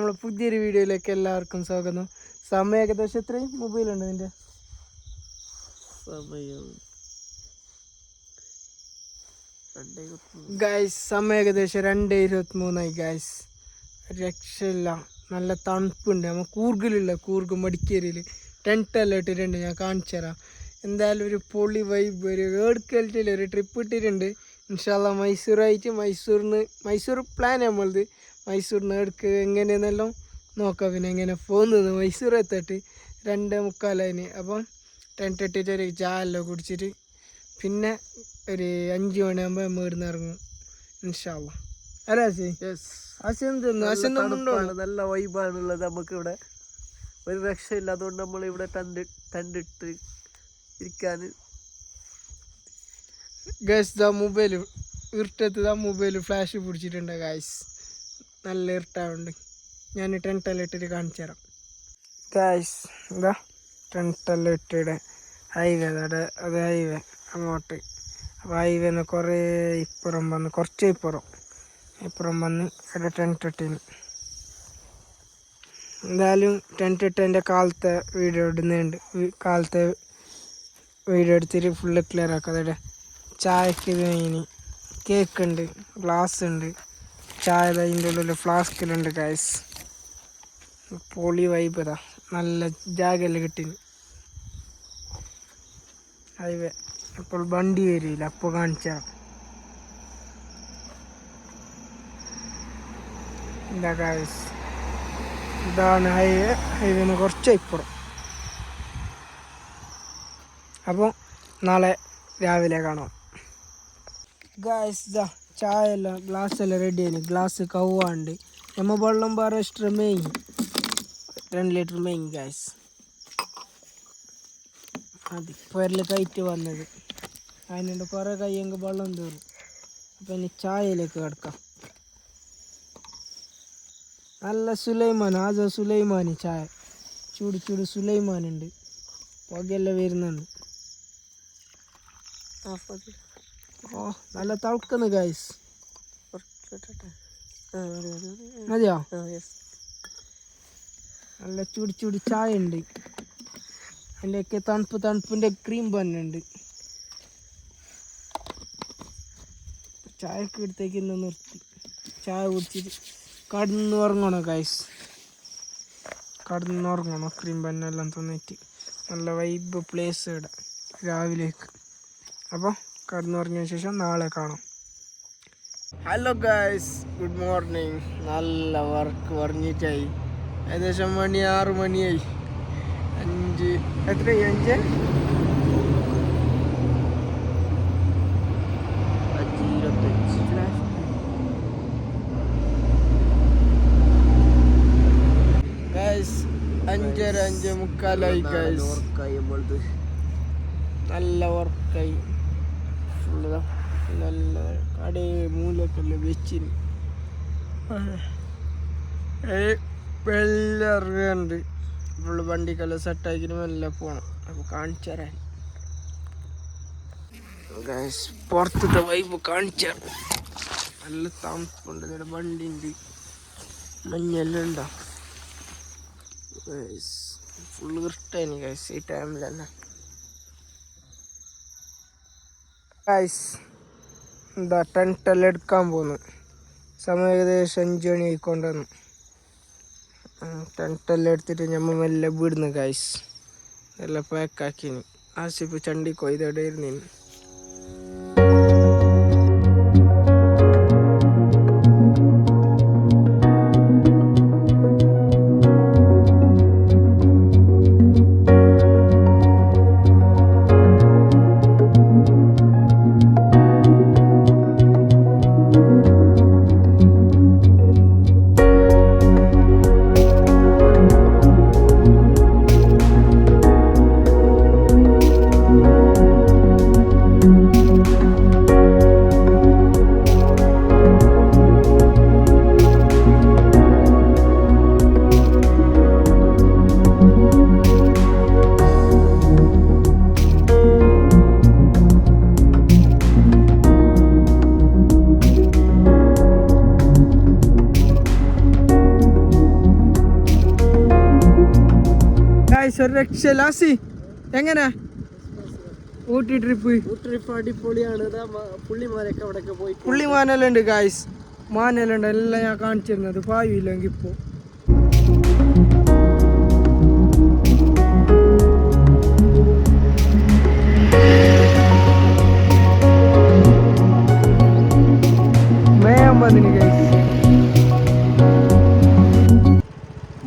നമ്മളെ പുതിയൊരു വീഡിയോയിലേക്ക് എല്ലാവർക്കും സ്വാഗതം. സമയം ഏകദേശം എത്രയും മൊബൈലുണ്ട് നിന്റെ സമയം ഏകദേശം 2:23 ഗായ്സ്. രക്ഷയില്ല, നല്ല തണുപ്പുണ്ട്. നമ്മൾ കൂർഗ് മടിക്കേരിയിൽ ടെൻറ്റെല്ലാം ഇട്ടിട്ടുണ്ട്. ഞാൻ കാണിച്ചു തരാം. എന്തായാലും ഒരു പൊളി വൈബ്, ഒരു ഏടുക്കലിട്ടില്ല, ഒരു ട്രിപ്പ് ഇട്ടിട്ടുണ്ട്. ഇൻഷാല്ല മൈസൂർ പ്ലാൻ നമ്മളത്. മൈസൂരിന് എടുക്ക് എങ്ങനെയെന്നെല്ലാം നോക്കാം. പിന്നെ എങ്ങനെ പോകുന്നത് മൈസൂർ എത്തിയിട്ട് 2:45. അപ്പം ടെൻറ്റ് ഇട്ടിട്ട് ഒരു ചായ എല്ലാം കുടിച്ചിട്ട് പിന്നെ ഒരു 5 മണിയാകുമ്പോൾ നമ്മൾ ഇവിടുന്ന് ഇറങ്ങും ഇൻഷാല്ല. അല്ലേ നല്ല വൈബാണുള്ളത് നമുക്കിവിടെ. ഒരു രക്ഷയില്ല. അതുകൊണ്ട് നമ്മളിവിടെ ടെൻറ്റിട്ട് ഇരിക്കാൻ. ഗൈസ് മൊബൈൽ ഇരുട്ടത്ത് മൊബൈൽ ഫ്ലാഷ് പിടിച്ചിട്ടുണ്ട് ഗൈസ്. നല്ല ഇരുട്ടാവുണ്ട്. ഞാൻ ടെൻറ്റെല്ലാം ഇട്ടിട്ട് കാണിച്ചു തരാം ഗൈസ്. എന്താ ടെൻറ്റെല്ലാം ഇട്ടിട്ട് ഹൈവേ അത് ഹൈവേ അങ്ങോട്ട്. അപ്പോൾ ഹൈവേന്ന് കുറേ ഇപ്പുറം വന്ന് കുറച്ച് ഇപ്പുറം വന്ന് ഇവിടെ ടെൻറ്റ് ഇട്ടിന്. എന്തായാലും ടെൻറ്റ് ഇട്ടതിൻ്റെ കാലത്തെ വീഡിയോ ഇടുന്നുണ്ട്. കാലത്തെ വീഡിയോ എടുത്തിട്ട് ഫുള്ള് ക്ലിയർ ആക്കുക. അതവിടെ ചായക്ക് ഇത് കഴിഞ്ഞ് കേക്ക് ഉണ്ട്, ഗ്ലാസ് ഉണ്ട്, ചായ അതിൻ്റെ ഉള്ളിൽ ഫ്ലാസ്കിലുണ്ട് ഗൈസ്. പൊളി വൈബ്. ഇതാ നല്ല ജാഗെല്ലാം കിട്ടീന്. ഹൈവേ അപ്പോൾ വണ്ടി വരില്ല, അപ്പോൾ കാണിച്ചാ. എന്താ ഗൈസ്, ഇതാണ് ഹൈവേന്ന് കുറച്ച് ഇപ്പുറം. അപ്പോൾ നാളെ രാവിലെ കാണാം ഗൈസ്. ഇതാ ചായ എല്ലാം ഗ്ലാസ് എല്ലാം റെഡി ആയി. ഗ്ലാസ് കവാണ്ട് നമ്മൾ വെള്ളം വേറെ എക്സ്ട്രാ മേങ്ങി 2 ലിറ്റർ മേങ്ങി ഗൈസ്. അത് പൊരല് കയറ്റ് വന്നത് അതിനുണ്ട്. കുറേ കയ്യെങ്കിൽ വെള്ളം തീർന്നു. അപ്പം ഇനി ചായയിലേക്ക് കിടക്കാം. നല്ല സുലൈമാനി ചായ, ചൂട് സുലൈമാനുണ്ട്. പുകയെല്ലാം വരുന്നുണ്ട്. ഓ നല്ല തിളക്കുന്നു ഗൈസ്. മതിയോ? നല്ല ചൂട് ചായ ഉണ്ട്. അതിൻ്റെയൊക്കെ തണുപ്പിൻ്റെ ക്രീം ബന്നുണ്ട്. ചായക്ക് എടുത്തേക്ക് ഇന്ന് നിർത്തി. ചായ കുടിച്ചിട്ട് കടന്നുറങ്ങണം ഗൈസ്. ക്രീം ബന്നെല്ലാം തന്നിട്ട് നല്ല വൈബ് പ്ലേസ് ഇവിടെ രാവിലേക്ക്. അപ്പോൾ കടന്നുറങ്ങിയ ശേഷം നാളെ കാണാം. Hello guys, good morning. നല്ല വർക്ക് പറഞ്ഞിട്ടായി. ഏകദേശം 6 മണിയായി. 5 ഗൈസ്. 5:45 ഗൈസ്. നല്ല വർക്കായി. നല്ല കട മൂലക്കെല്ലാം വെച്ചിന്. വെള്ളം ഇറങ്ങുന്നുണ്ട്. ഫുള്ള് വണ്ടിക്കെല്ലാം സെറ്റാക്കിന് മെല്ലെ പോകണം. അപ്പോൾ കാണിച്ചു തരാൻ ഗൈസ്. പുറത്തത്തെ വൈബ് കാണിച്ചു തരാം. നല്ല തണുപ്പുണ്ട്. ഇവിടെ വണ്ടി ഉണ്ട്, മഞ്ഞെല്ലാം ഉണ്ടോ ഗൈസ്. ഫുള്ള് ഇഷ്ടമായി ഗൈസ് ഈ ടൈമിൽ തന്നെ ഗൈസ്. എന്താ ടെൻറ്റെല്ലാം എടുക്കാൻ പോന്നു. സമയം ഏകദേശം 5 മണി ആയിക്കൊണ്ടുവന്നു. ടെൻറ്റെല്ലാം എടുത്തിട്ട് നമ്മൾ മെല്ലെ വിടുന്നു ഗൈസ്. എല്ലാം പാക്കാക്കിന്. ആസിഫ് ചണ്ടി കൊയ്തവിടെ ഇരുന്നിന്. ഒരു രക്ഷലാസി എങ്ങനെ ഊട്ടി ട്രിപ്പ് ട്രിപ്പ് അടിപൊളിയാണ്. പുള്ളിമാരൊക്കെ അവിടെയൊക്കെ പോയി പുള്ളി മാനെല്ലാം ഉണ്ട് ഗായ്സ്, മാനെല്ലാം ഉണ്ട്, എല്ലാം ഞാൻ കാണിച്ചിരുന്നത് പാവിയില്ലെങ്കിൽ ഇപ്പോൾ.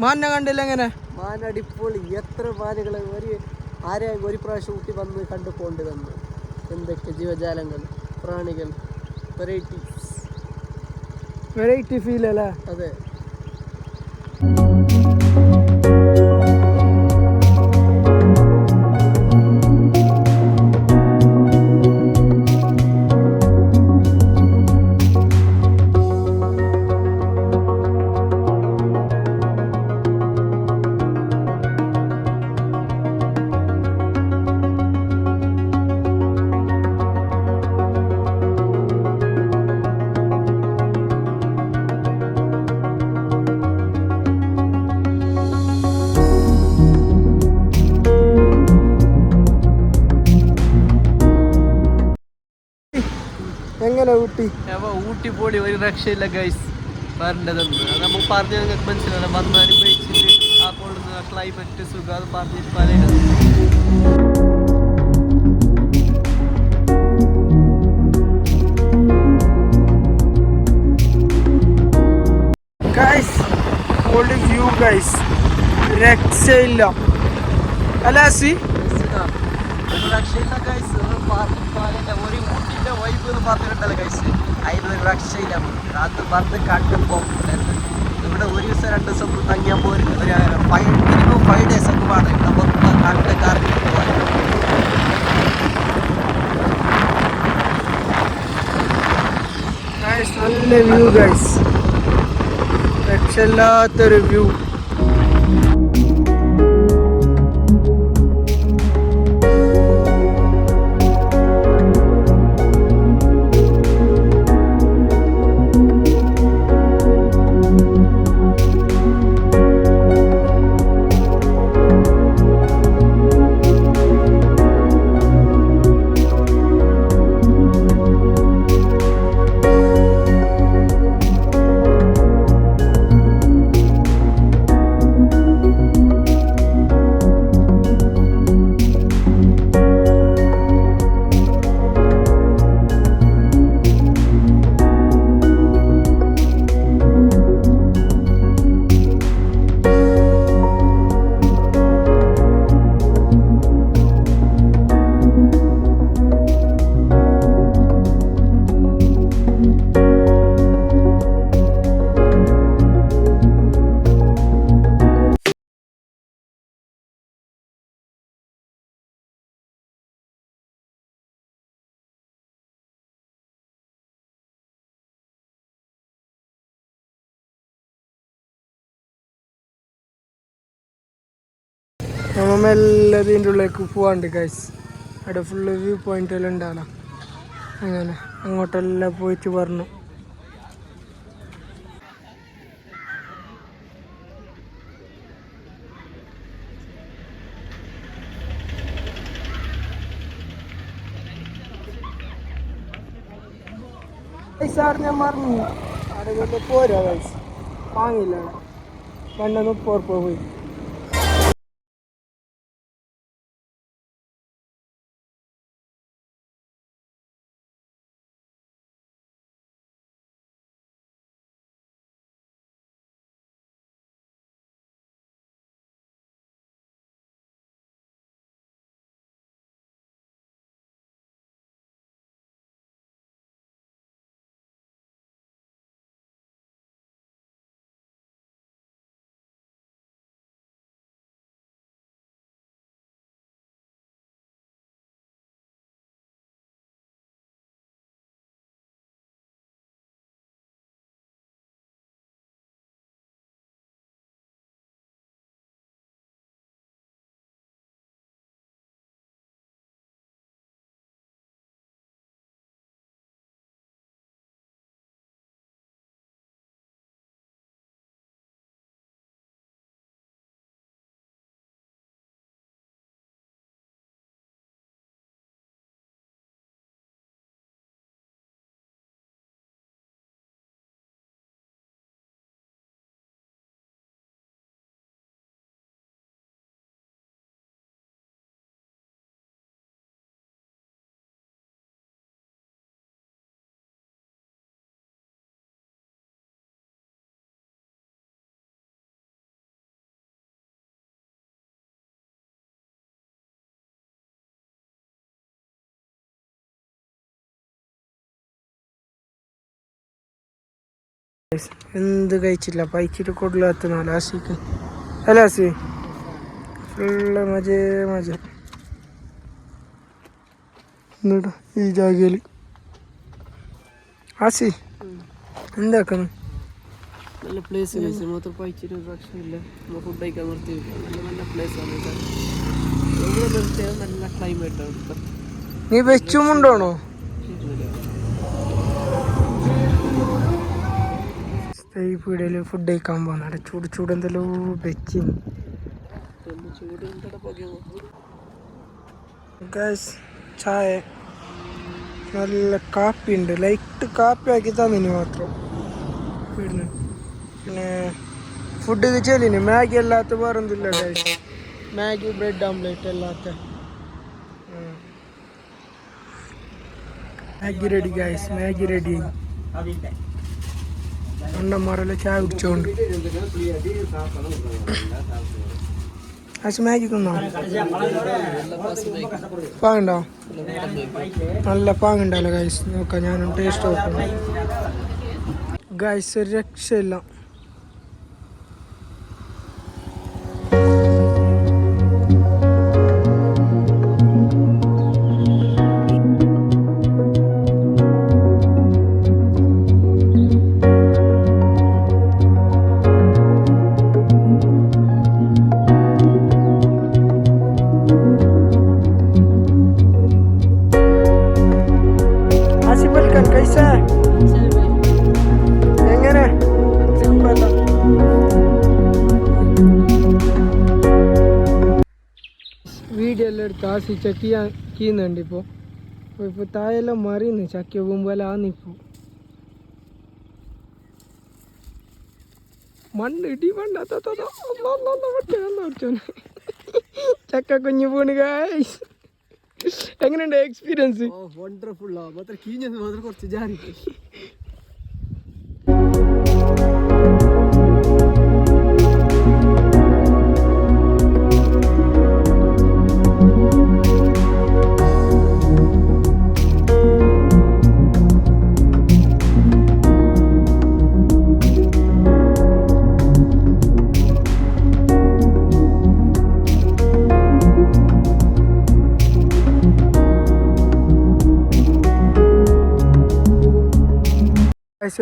മാനിനെ കണ്ടില്ല എങ്ങനെ? മാൻ അടിപൊളി. എത്ര മാനുകൾ ആരെയും ഒരു പ്രാവശ്യം ഊട്ടി വന്ന് കണ്ടു പോകേണ്ടി വന്നു. എന്തൊക്കെ ജീവജാലങ്ങൾ, പ്രാണികൾ, വെറൈറ്റി ഫീൽ അല്ലേ? അതെ. എങ്ങനെ ഊട്ടി? ഊട്ടി പൊളി, ഒരു രക്ഷയില്ല ഗൈസ്. വരേണ്ടതെന്ന് അത് നമ്മൾ പറഞ്ഞ നിങ്ങൾക്ക് മനസ്സിലാവില്ല. വന്ന് അനുഭവിച്ചിട്ട് ആ കൊള്ളുന്ന ക്ലൈമറ്റ് സുഖം അത് പറഞ്ഞിട്ട് പറയുന്നത്. വ്യൂ ഗൈസ്, രക്ഷയില്ല അലാസി. രക്ഷയില്ല ഗൈസ്. ഒരു ഊട്ടിന്റെ വൈബ് എന്ന് പറഞ്ഞിട്ടുണ്ടല്ലോ ഗൈസ്, അതിനൊരു രക്ഷയില്ല. അത് വന്ന് കണ്ടപ്പോൾ ഇവിടെ ഒരു ദിവസം 2 ദിവസം തങ്ങിയപ്പോൾ ഒരു 5 days ഒക്കെ വേണം ഇവിടെ മൊത്തം കണ്ട് കറങ്ങിട്ട് പോകാൻ. നല്ല വ്യൂ ഗൈസ്, രക്ഷയില്ലാത്തൊരു വ്യൂ. നമ്മൾ മെല്ലെ ഇതിൻ്റെ ഉള്ളിലേക്ക് പോവാണ്ട് ഗൈസ്. അവിടെ ഫുള്ള് വ്യൂ പോയിന്റ് എല്ലാം ഉണ്ടാകാം. അങ്ങനെ അങ്ങോട്ടെല്ലാം പോയിട്ട് പറഞ്ഞു. സാർ ഞാൻ മറന്നു അവിടെ കൊണ്ട് പോരാ ഗൈസ്, വാങ്ങില്ല. 230 പോയി. എന്ത് കഴിച്ചില്ല പൈച്ചിട്ട് കൊടുക്കാത്ത ആസിക്ക് അല്ല ആസി ഫുള്ള് മജേ മജ എന്നിട്ട് ഈ ജാഗയിൽ ആസി എന്താക്കുന്നു നല്ല പ്ലേസ് കഴിച്ചു മാത്രം പൈച്ചിട്ട് രക്ഷയില്ല ഫുഡ് കഴിക്കാൻ നിർത്തി നല്ല നല്ല പ്ലേസ് ആണ് എവിടെ നിർത്തിയാൽ നല്ല ക്ലൈമറ്റ് ആണ് നീ വെച്ചുമുണ്ടോണോ ഈ പീടികയിൽ ഫുഡ് കഴിക്കാൻ പോകുന്ന ചൂട് ചൂട് എന്തെല്ലോ വെച്ച് ചായ നല്ല കാപ്പി ഉണ്ട് ലൈറ്റ് കാപ്പി ആക്കി തന്നിന് മാത്രം വീടിന് പിന്നെ ഫുഡ് കഴിച്ചാലിന് മാഗി അല്ലാത്ത വേറെ എന്തില്ല ഗൈസ് മാഗി ബ്രെഡ് ഓംലെറ്റ് അല്ലാത്ത Maggi ready guys Maggi ready അണ്ണന്മാരെല്ലാം ചായ കുടിച്ചോണ്ട് മാഗി തിന്നോ പാങ്ങുണ്ടോ നല്ല പാങ്ങുണ്ടല്ലോ ഗൈസ് നോക്കാം ഞാനും ടേസ്റ്റ് നോക്കണം ഗൈസ് ഒരു രക്ഷയില്ല എങ്ങനെ വീഡിയോ എല്ലാം എടുത്ത് ആസി ചക്കിയുന്നുണ്ട് ഇപ്പോൾ താഴെല്ലാം മറിയുന്നു ചക്ക പോകുമ്പോൾ ആന്നിപ്പോ മണ്ണ് ഇടി മണ്ണ ചക്ക കുഞ്ഞു പോണ് ഗൈസ് എങ്ങനെയുണ്ട് എക്സ്പീരിയൻസ് വണ്ടർഫുൾ മാത്രം കീഞ്ഞത് മാത്രം കുറച്ച് ജാരി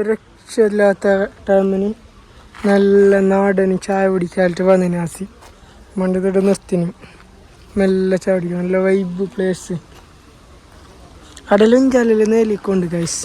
രക്ഷയില്ലാത്ത ടൈമിന് നല്ല നാടന് ചായ കുടിക്കാനായിട്ട് വന്നിന് ആസി മണ്ടത്തോട്ട് നിർത്തിന് മെല്ലെ ചായ കുടിക്കും നല്ല വൈബ് പ്ലേസ് അടലും ചാലും നേലിക്കൊണ്ട് ഗൈസ്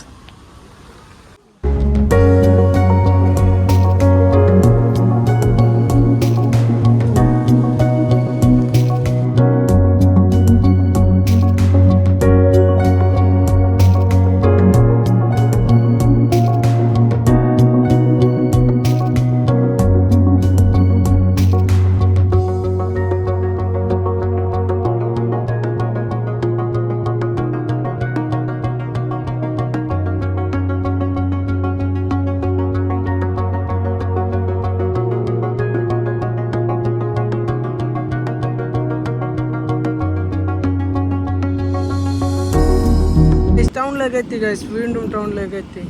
ടൗണിലേക്ക് എത്തി ഗൈസ് വീണ്ടും ടൗണിലേക്ക് എത്തി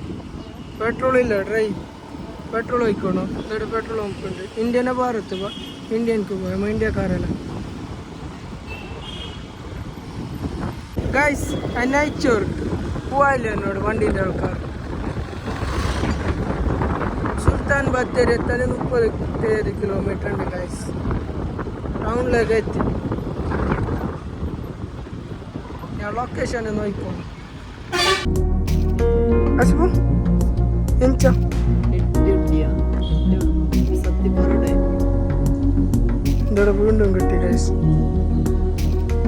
പെട്രോൾ ഇല്ല പെട്രോൾ ഒഴിക്കണോ ഇവിടെ പെട്രോൾ പമ്പുണ്ട് ഇന്ത്യനെ ഭാരത്ത് ഇന്ത്യക്ക് പോയാൽ ഇന്ത്യക്കാരല്ല ഗൈസ് അയച്ചോർ പോവായില്ല എന്നോട് വണ്ടീൻ്റെ ആൾക്കാർ സുൽത്താൻ ബത്തേരി എത്താൻ 37 കിലോമീറ്റർ ഉണ്ട് ഗൈസ് ടൗണിലേക്ക് എത്തി ഞാൻ ലൊക്കേഷൻ നോക്കിക്കോ Asmo? Encha? ഇവിടെ വീണ്ടും കിട്ടി ഗൈസ്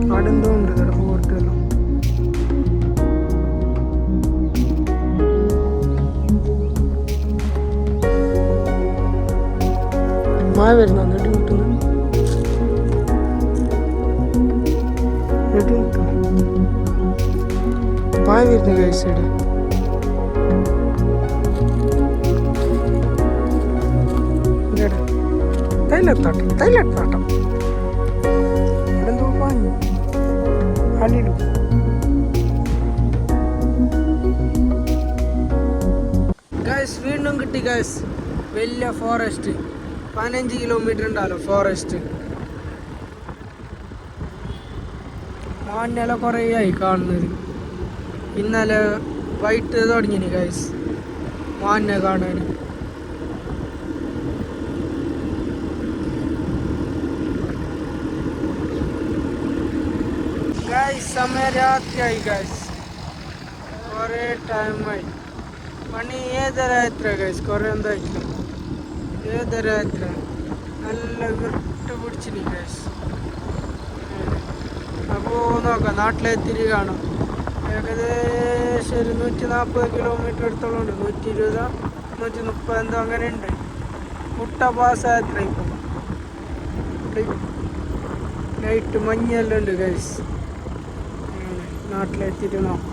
അവിടെ എന്തോ ഉണ്ട് ഇവിടെ പോർട്ടല്ലോ മഴ വരുന്ന നെടി മുട്ടുന്നു മഴ വരുന്ന ഗൈസ് ഇവിടെ തൈലത്താട്ടം ഇവിടെന്തോ പാഞ്ഞു അല്ലിലു ഗൈസ് വീണ്ടും കിട്ടി ഊട്ടി ഗൈസ് വലിയ ഫോറസ്റ്റ് 15 കിലോമീറ്റർ ഉണ്ടല്ലോ ഫോറസ്റ്റ്. മാനില കുറേ ആയി കാണുന്നത്. ഇന്നലെ വൈകിട്ട് തുടങ്ങിന് ഗൈസ് മാനിനെ കാണാൻ. ഗൈസ് സമയം രാത്രിയായി ഗൈസ്, കുറേ ടൈമായി. പണി 7:30 എത്ര ഗൈസ്, കുറേ എന്തായിട്ടില്ല. 7:30 എത്ര നല്ല വിട്ട് പിടിച്ചിനി ഗൈസ്. അപ്പോൾ നോക്കാം നാട്ടിലെത്തിരി കാണാം. ഏകദേശം ഒരു 140 കിലോമീറ്റർ അടുത്തോളം ഉണ്ട്. 120 130 എന്തോ അങ്ങനെ ഉണ്ട്. മുട്ട പാസ്സായ എത്ര ഇപ്പം നൈറ്റ് മഞ്ഞെല്ലാം ഉണ്ട് ഗൈസ്. നാട്ടിലെത്തിയിട്ട് നോക്കാം.